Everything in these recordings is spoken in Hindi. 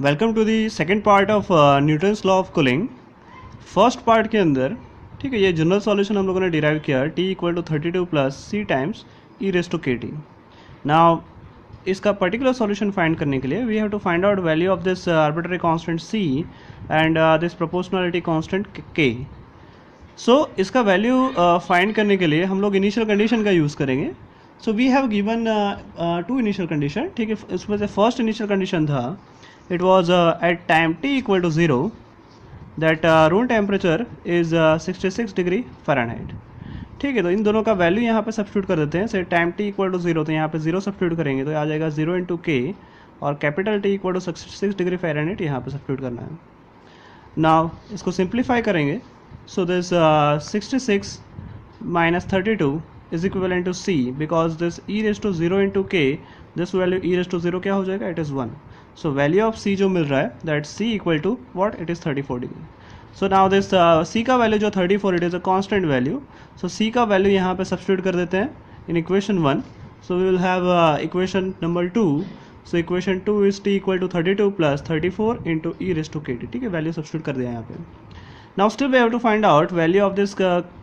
Welcome to the second part of Newton's law of cooling. First part के अंदर ठीक है, ये जनरल सॉल्यूशन हम लोगों ने डिराइव किया T equal to 32 plus C times e raise to k t. Now इसका पर्टिकुलर सॉल्यूशन फाइंड करने के लिए we have to find out value of this arbitrary constant C and this proportionality constant K। So इसका वैल्यू फाइंड करने के लिए हम लोग इनिशियल कंडीशन का यूज़ करेंगे। So we have given two initial condition. ठीक है, इसमें से फर्स्ट इनिशियल कंडीशन था it was at time t equal to 0 that room temperature is 66 degree Fahrenheit. ठीक है, तो इन दोनों का वैल्यू यहाँ पे सब्स्टिट्यूट कर देते हैं। से टाइम t इक्वल टू 0 तो यहाँ पे 0 सब्स्टिट्यूट करेंगे तो आ जाएगा 0 इंटू के, और capital T equal to 66 degree Fahrenheit यहाँ पे सब्स्टिट्यूट करना है। नाउ इसको सिंप्लीफाई करेंगे। So this 66 minus 32 is equivalent to C because this e raise to 0 into k, this value e raise to 0 क्या हो जाएगा, it is 1। So value of C जो मिल रहा है that C equal to what, it is 34 degree. So now this C का वैल्यू जो 34, it is a constant value. So C का वैल्यू यहाँ पे सब्स्टिट्यूट कर देते हैं in equation 1। So we will have equation number 2। So equation 2 is T equal to 32 plus 34 into e raise to k t. ठीक है, वैल्यू सब्स्टिट्यूट कर दिया यहाँ पे। Now still we have to find out value of this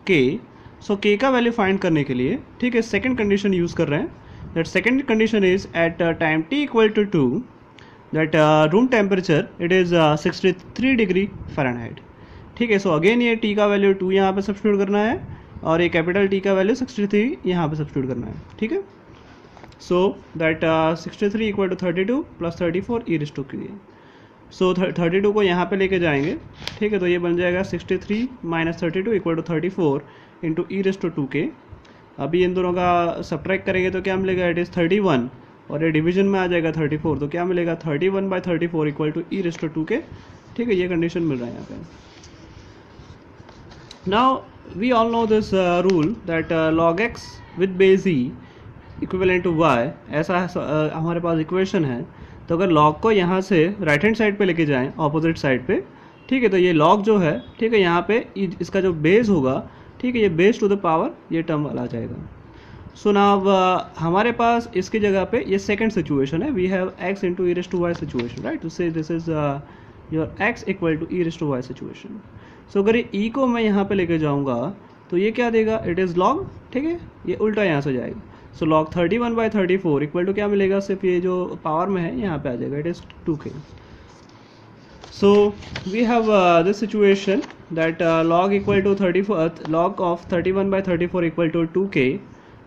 K। So K का वैल्यू फाइंड करने के लिए ठीक है सेकेंड कंडीशन यूज़ कर रहे हैं। That second condition is at time T equal to 2 that room temperature it is 63 degree Fahrenheit. ठीक है, सो अगेन ये T का वैल्यू 2 यहाँ पे सब्स्टिट्यूट करना है, और ये कैपिटल T का वैल्यू 63 यहाँ पे सब्स्टिट्यूट करना है। ठीक है, so that 63 equal to 32 plus 34 e raise to k. So 32 को यहाँ पे लेके जाएंगे। ठीक है, तो ये बन जाएगा 63 minus 32 equal to 34 into e raise to 2k। अभी इन दोनों का सब्ट्रैक्ट करेंगे तो क्या मिलेगा, इट इज़ 31, और ये डिवीजन में आ जाएगा 34, तो क्या मिलेगा 31/34 equal to e raise to 2k। ठीक है, ये कंडीशन मिल रहा है यहाँ पे। Now we all know this rule that log x with base e equivalent to y, ऐसा हमारे पास इक्वेशन है। तो अगर log को यहाँ से राइट हैंड साइड पे लेके जाएं, ऑपोजिट साइड पे, ठीक है, तो ये log जो है ठीक है यहाँ पे इसका जो बेस होगा, ठीक है, ये बेस टू द पावर ये टर्म वाला आ जाएगा। सो नाउ हमारे पास इसकी जगह पे ये सेकंड सिचुएशन है, we have x into e raise to y situation, right. To say this is your x equal to e raise to y situation. So अगर ये e को मैं यहाँ पे लेके जाऊँगा तो ये क्या देगा, इट इज़ log। ठीक है, ये उल्टा यहाँ से जाएगा। सो log 31/34 इक्वल टू क्या मिलेगा, सिर्फ ये जो पावर में है यहाँ पे आ जाएगा, it is 2k। So we have this situation that log equal to 34 log of 31/34 equal to 2k।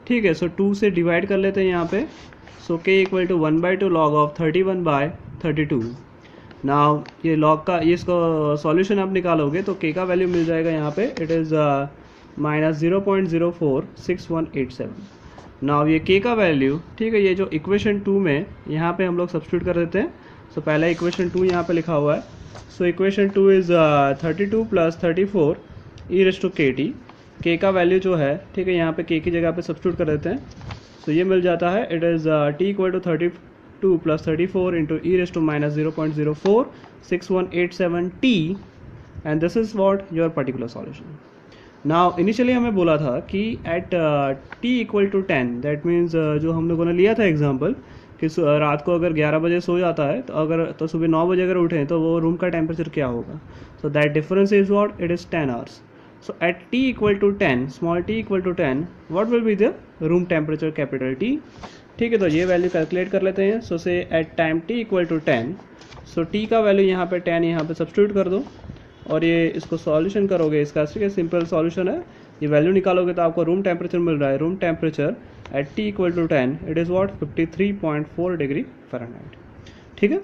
ठीक है, सो 2 से डिवाइड कर लेते हैं यहाँ पे। So k equal to 1/2 log of 31/32। नाउ ये log का ये इसका सॉल्यूशन आप निकालोगे तो k का वैल्यू मिल जाएगा यहाँ पे, इट इज़ माइनस 0.046187। नाउ ये k का वैल्यू ठीक है, ये जो इक्वेशन 2 में यहाँ पे हम लोग सब्स्टिट्यूट कर देते हैं। सो पहला इक्वेशन 2 यहाँ पे लिखा हुआ है। So equation 2 is 32 plus 34 e raise to k t. k का वैल्यू जो है ठीक है यहाँ पे k की जगह पे सब्स्टिट्यूट कर देते हैं। सो ये मिल जाता है, it is t equal to 32 plus 34 into e raise to minus 0.046187 t, and this is what your particular solution. Now initially हमें बोला था कि at t equal to 10, that means जो हम लोगों ने लिया था एग्जाम्पल कि रात को अगर 11 बजे सो जाता है तो सुबह 9 बजे अगर उठें तो वो रूम का टेम्परेचर क्या होगा। So that difference is what, it is 10 hours. So at t equal to 10, small t equal to 10, what will be the room temperature capital T? ठीक है, तो ये वैल्यू कैलकुलेट कर लेते हैं। So say at time t equal to 10, so t का वैल्यू यहाँ पे 10 यहाँ पे सब्स्टिट्यूट कर दो, और ये इसको सॉल्यूशन करोगे इसका। ठीक है, सिंपल सॉल्यूशन है, ये वैल्यू निकालोगे तो आपको रूम टेम्परेचर मिल रहा है। Room temperature at t equal to 10, it is what 53.4 degree Fahrenheit. ठीक है,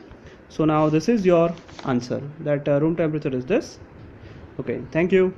so now this is your answer that room temperature is this. Okay, thank you.